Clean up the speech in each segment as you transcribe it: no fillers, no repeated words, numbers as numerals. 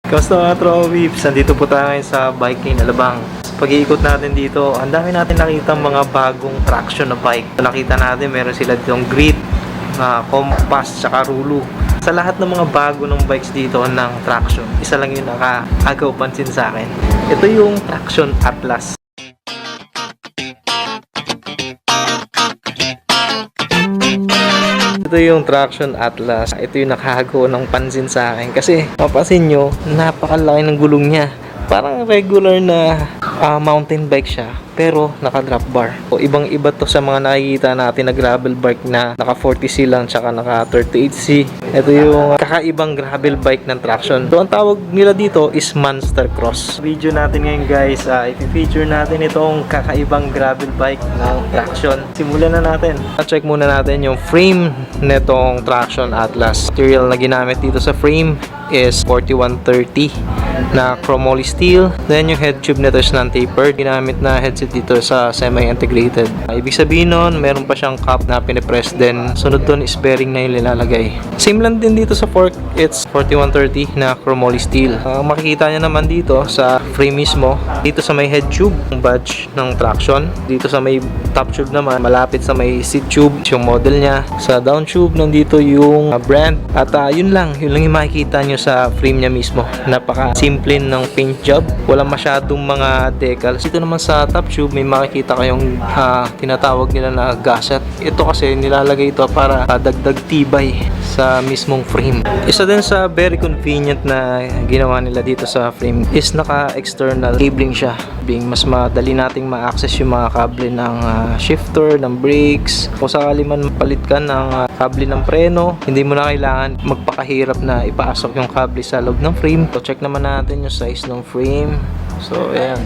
Kamusta mga Tropa Weeps? Nandito po tayo ngayon sa Bike Lane Alabang. Pag-iikot natin dito, ang dami natin nakita mga bagong traction na bike. Nakita natin meron sila ditong Grit, Compass, tsaka Rulu. Sa lahat ng mga bago ng bikes dito ng traction, isa lang yung nakaagaw pansin sa akin. Ito yung Traction Atlas. Ito yung Traction Atlas. Ito yung nakahagaw ng pansin sa akin. Kasi, mapapansin nyo, napakalaki ng gulong niya. Parang regular na mountain bike siya. Pero, naka-drop bar. O, ibang-iba to sa mga nakikita natin na gravel bike na naka 40C lang tsaka naka 38C. Ito yung kakaibang gravel bike ng Traction. So, ang tawag nila dito is Monster Cross. Video natin ngayon guys, i-feature natin itong kakaibang gravel bike ng Traction. Simulan na natin. Check muna natin yung frame netong Traction Atlas. Material na ginamit dito sa frame is 4130 na chromoly steel. Then yung head tube nito is non-tapered. Ginamit na headset dito sa semi-integrated. Ibig sabihin nun, meron pa siyang cap na pinipress. Then sunod dun is bearing na yung nilalagay. Same lang din dito sa fork. It's 4130 na chromoly steel. Makikita nyo naman dito sa frame mismo. Dito sa may head tube, yung badge ng Traction. Dito sa may top tube naman, malapit sa may seat tube, yung model niya. Sa down tube, nandito yung brand. At yun lang yung makikita nyo sa frame niya mismo. Napaka simple ng paint job. Walang masyadong mga decals. Dito naman sa top tube, may makikita kayong tinatawag nila na gasket. Ito kasi nilalagay ito para dagdag tibay sa mismong frame. Isa din sa very convenient na ginawa nila dito sa frame is naka-external cabling siya. Mas madali nating ma-access yung mga kable ng shifter, ng brakes. Kung sakali man palit ka ng kable ng preno, hindi mo na kailangan magpakahirap na ipasok yung kable sa loob ng frame. So check naman natin yung size ng frame. So ayan.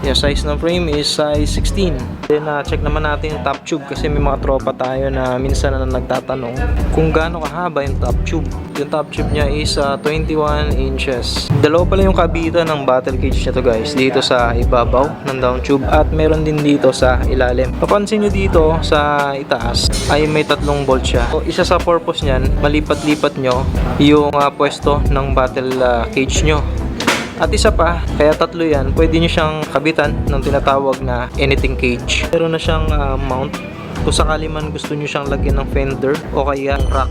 Yung size ng frame is size 16. Then check naman natin yung top tube kasi may mga tropa tayo na minsan na nagtatanong kung gaano kahaba yung top tube. Yung top tube niya is 21 inches. Dalawa pala yung kabitan ng battle cage nito guys. Dito sa ibabaw ng down tube at meron din dito sa ilalim. Papansin nyo dito sa itaas ay may tatlong bolt siya. So, isa sa purpose niyan, malipat-lipat nyo yung pwesto ng battle cage nyo. At isa pa, kaya tatlo yan, pwede nyo siyang kabitan ng tinatawag na anything cage. Meron na siyang mount kung sakali man gusto nyo siyang lagyan ng fender o kaya rack.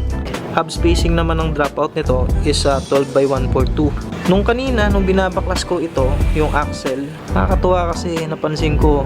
Hub spacing naman ng dropout nito is 12 by 142. Nung kanina, nung binabaklas ko ito, yung axle, nakakatuwa kasi napansin ko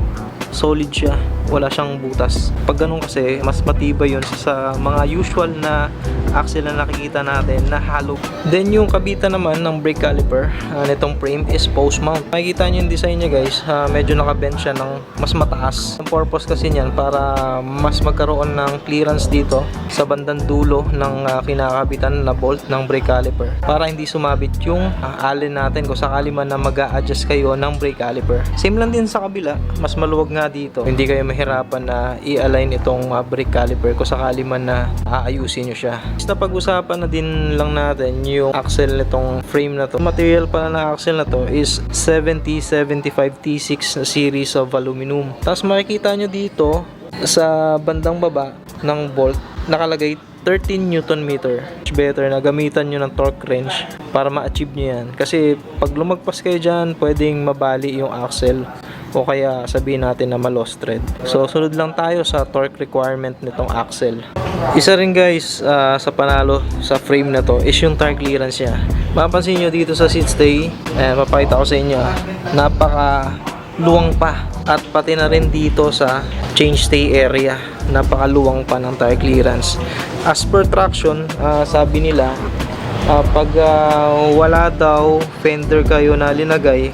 solid siya, wala siyang butas. Pag ganun kasi, mas matibay yun sa mga usual na axle na nakikita natin na hollow. Then yung kabitan naman ng brake caliper nitong frame is post mount. Makikita nyo yung design niya guys, medyo nakabend siya ng mas mataas. Ang purpose kasi niyan para mas magkaroon ng clearance dito sa bandang dulo ng kinakabitan na bolt ng brake caliper para hindi sumabit yung allen natin kung sakali man na mag-a-adjust kayo ng brake caliper. Same lang din sa kabila, mas maluwag nga dito. Hindi kayo mahirapan na i-align itong brake caliper kung sakali man na aayusin nyo siya. Basta pag-usapan na din lang natin yung axle nitong frame na to. Material pala na axle na to is 7075 T6 na series of aluminum. Tapos makikita nyo dito sa bandang baba ng bolt nakalagay 13 Newton meter. Better na gamitan nyo ng torque wrench para ma-achieve nyo yan. Kasi pag lumagpas kayo dyan, pwedeng mabali yung axle o kaya sabihin natin na ma-lost thread. So sunod lang tayo sa torque requirement nitong axle. Isa rin guys sa panalo sa frame na to is yung tire clearance niya. Mapapansin nyo dito sa seat stay, mapakita ko sa inyo, napaka luwang pa. At pati na rin dito sa change stay area, napakaluwang pa ng tire clearance. As per Traction, sabi nila pag wala daw fender kayo na linagay,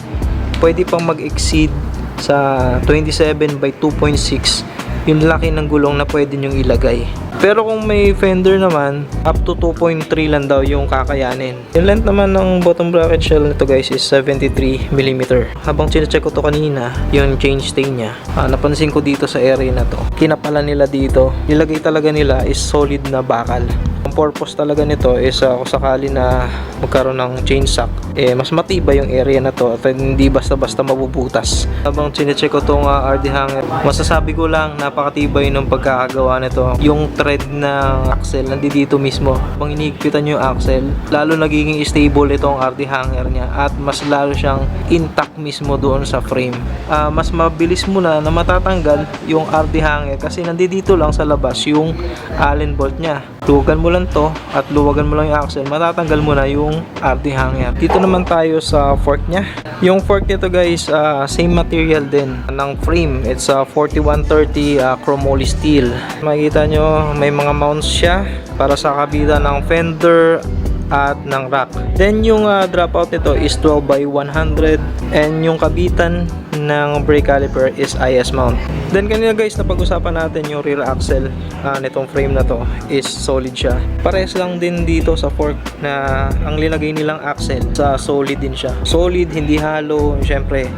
pwede pang mag-exceed sa 27 by 2.6 yung laki ng gulong na pwede nyong ilagay. Pero kung may fender naman, up to 2.3 lang daw yung kakayanin. Yung length naman ng bottom bracket shell nito guys is 73mm. Habang sinecheck ko to kanina, yung change stay niya, napansin ko dito sa area na to, kinapalan nila dito, nilagay talaga nila is solid na bakal. Ang ang purpose talaga nito is kung sakali na magkaroon ng chain shock, mas matibay yung area na to at hindi basta-basta mabubutas. Habang chinecheck ko tong RD hanger, masasabi ko lang napakatibay ng pagkakagawa nito. Yung thread ng axle nandito mismo. Habang inihigpitan nyo yung axle, lalo nagiging stable itong RD hanger niya at mas lalo siyang intact mismo doon sa frame. Mas mabilis mo na matatanggal yung RD hanger kasi nandito lang sa labas yung Allen bolt niya. Luwagan mo lang to at luwagan mo lang yung axle, matatanggal mo na yung RD hanger. Dito naman tayo sa fork niya. Yung fork nito guys, same material din ng frame. It's 4130 chromoly steel. Makikita nyo may mga mounts siya para sa kabila ng fender at ng rack. Then yung dropout nito is 12 by 100 and yung kabitan ng brake caliper is IS mount. Then kanina guys napag-usapan natin yung rear axle nitong frame na to is solid siya. Parehas lang din dito sa fork na ang linagay nilang axle sa solid din siya. Solid, hindi hollow, syempre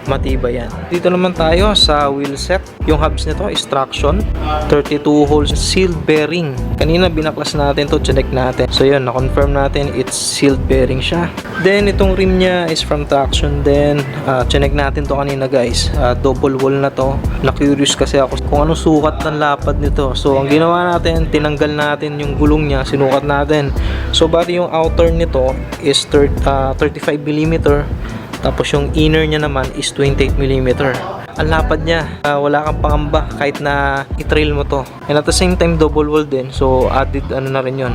matibay yan. Dito naman tayo sa wheel set. Yung hubs nito is traction, 32 holes sealed bearing. Kanina binaklas natin to, check natin. So yun, na-confirm natin it's sealed bearing siya. Then itong rim niya is from traction din. Check natin to kanina guys. Double wall na to. Na-curious kasi ako kung anong sukat ng lapad nito. So ang ginawa natin, tinanggal natin yung gulong niya, sinukat natin. So bali yung outer nito is 35mm. Tapos yung inner niya naman is 28mm. Ang lapad niya, wala kang pangamba kahit na i-trail mo to. And at the same time double wall din. So added ano na rin yun,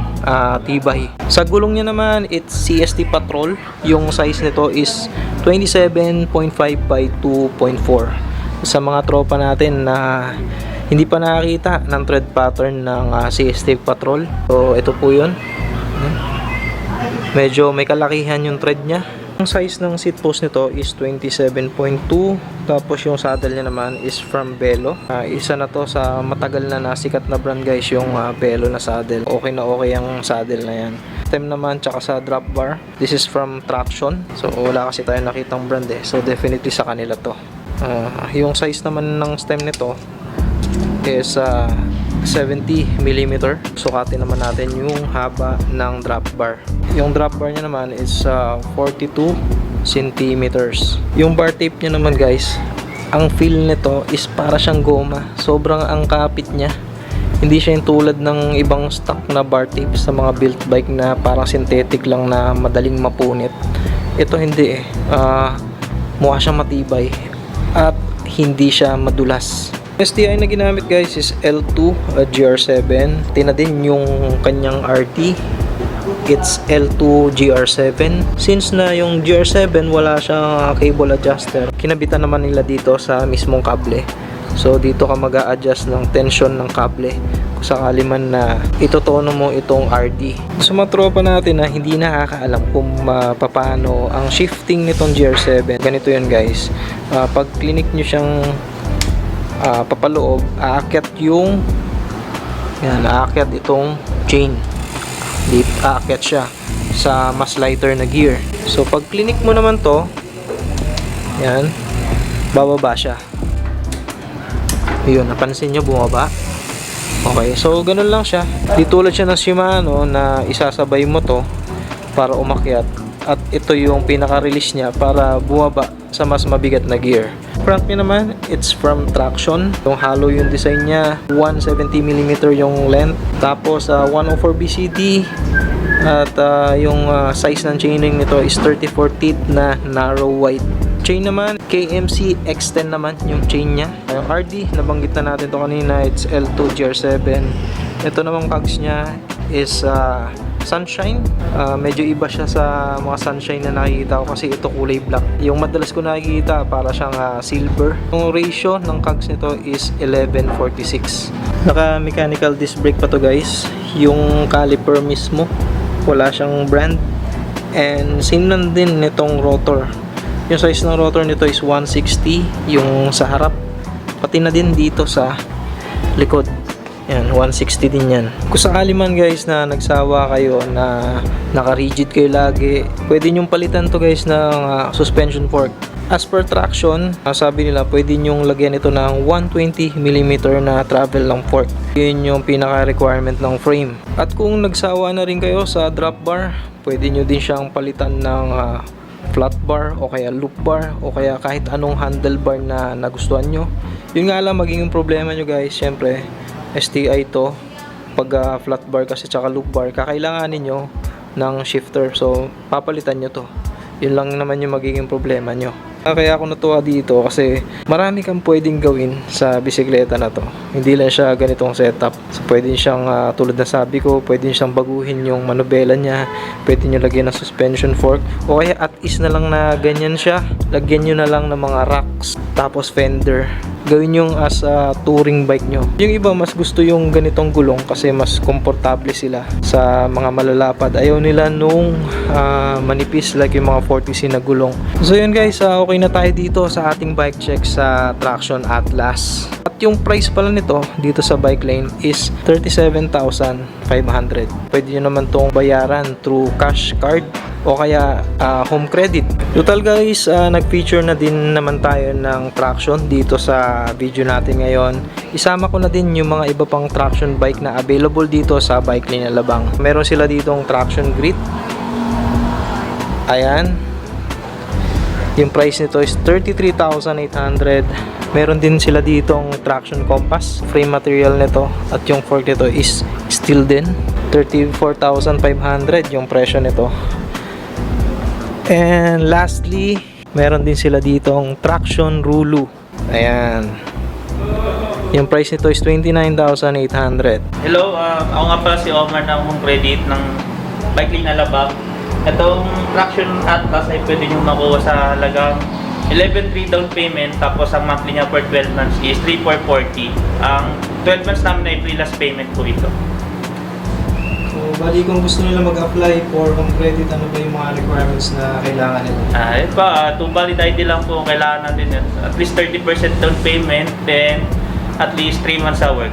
tibay. Sa gulong niya naman, it's CST Patrol. Yung size nito is 27.5 by 2.4. Sa mga tropa natin na hindi pa nakakita ng tread pattern ng CST Patrol, so ito po yun. Medyo may kalakihan yung tread niya. Ang size ng seat post nito is 27.2. Tapos yung saddle niya naman is from Belo. Isa na to sa matagal na nasikat na brand guys, yung Belo na saddle. Okay na okay ang saddle na yan. Stem naman tsaka sa drop bar, this is from Traction. So wala kasi tayo nakitang brand So definitely sa kanila to. Yung size naman ng stem nito is 70mm. Sukatin naman natin yung haba ng drop bar. Yung drop bar niya naman is 42 centimeters. Yung bar tape niya naman guys, ang feel nito is para siyang goma. Sobrang ang kapit niya. Hindi siya yung tulad ng ibang stock na bar tape sa mga built bike na parang synthetic lang na madaling mapunit. Ito hindi mukha siyang matibay at hindi siya madulas. STI na ginamit guys is L2 GR7. Tina din yung kanyang RT. It's L2 GR7. Since na yung GR7 wala siyang cable adjuster, kinabitan naman nila dito sa mismong kable. So dito ka mag-a-adjust ng tension ng kable kung sakali man na itotono mo itong RD. Sa mga tropa natin na hindi nakakaalam kung paano ang shifting nitong GR7, ganito yun guys. Pag clinic nyo siyang papaloob, aakyat yung aakyat itong chain. Aakyat siya sa mas lighter na gear. So pag clinic mo naman to, yan, bababa siya. Ayun, napansin nyo bumaba. Okay, so ganun lang siya. Di tulad siya ng Shimano na isasabay mo to para umakyat, at ito yung pinaka-release niya para bumaba sa mas mabigat na gear. Front niya naman, it's from Traction. Yung hollow yung design niya, 170mm yung length, tapos 104 BCD, at yung size ng chaining nito is 34 teeth na narrow wide. Chain naman, KMC X10 naman yung chain niya. Yung RD, nabanggit na natin to kanina, it's L2 GR7. Ito namang cogs niya is Sunshine. Medyo iba siya sa mga Sunshine na nakikita ko kasi ito kulay black. Yung madalas ko nakikita para siyang silver. Yung ratio ng cogs nito is 11:46. Naka mechanical disc brake pa to guys. Yung caliper mismo wala siyang brand, and same lang din nitong rotor. Yung size ng rotor nito is 160 yung sa harap, pati na din dito sa likod. Yan, 160 din yan. Kung sakali man guys na nagsawa kayo na naka-rigid kayo lagi, pwede nyong palitan to guys ng suspension fork. As per traction, sabi nila pwede nyong lagyan ito ng 120mm na travel ng fork. Yun yung pinaka-requirement ng frame. At kung nagsawa na rin kayo sa drop bar, pwede nyo din siyang palitan ng flat bar o kaya loop bar o kaya kahit anong handlebar na nagustuhan nyo. Yun nga lang magiging problema nyo guys, syempre STI to. Pag flat bar kasi tsaka loop bar, kakailanganin nyo ng shifter, so papalitan nyo to. Yun lang naman yung magiging problema nyo. Kaya ako natuwa dito kasi marami kang pwedeng gawin sa bisikleta na to. Hindi lang siya ganitong setup. So pwede siyang tulad na sabi ko, pwede siyang baguhin yung manubela niya, pwede nyo lagyan ng suspension fork, o kaya at is na lang na ganyan siya, lagyan nyo na lang ng mga racks, tapos fender. Gawin yung as touring bike nyo. Yung iba mas gusto yung ganitong gulong kasi mas komportable sila sa mga malalapad. Ayaw nila nung manipis like yung mga 40C na gulong. So yun guys, okay na tayo dito sa ating bike check sa Traxion Atlas. At yung price pala nito dito sa bike lane is 37,500. Pwede nyo naman tong bayaran through cash card o kaya home credit. Total guys, nag-feature na din naman tayo ng Traxion dito sa video natin ngayon. Isama ko na din yung mga iba pang Traxion bike na available dito sa Bike Lane Alabang. Meron sila ditong Traxion Grit. Ayan. Yung price nito is 33,800. Meron din sila ditong Traxion Compass. Frame material nito at yung fork nito is steel din. 34,500 yung presyo nito. And lastly, meron din sila ditong Traxion Rulu. Ayan. Yung price nito is 29,800. Hello, ako nga pala si Omar ng Home Credit ng Bike Lane Alabang. Itong Traxion Atlas ay pwede nyo makuha sa halagang 11,300 down payment, tapos ang monthly niya for 12 months is 3,440. Ang 12 months namin ay free last payment po ito. So, bali kung gusto nila mag-apply for home credit, ano ba yung mga requirements na kailangan nila? To valid ID lang po kailangan natin yun. At least 30% down payment, then at least 3 months sa work.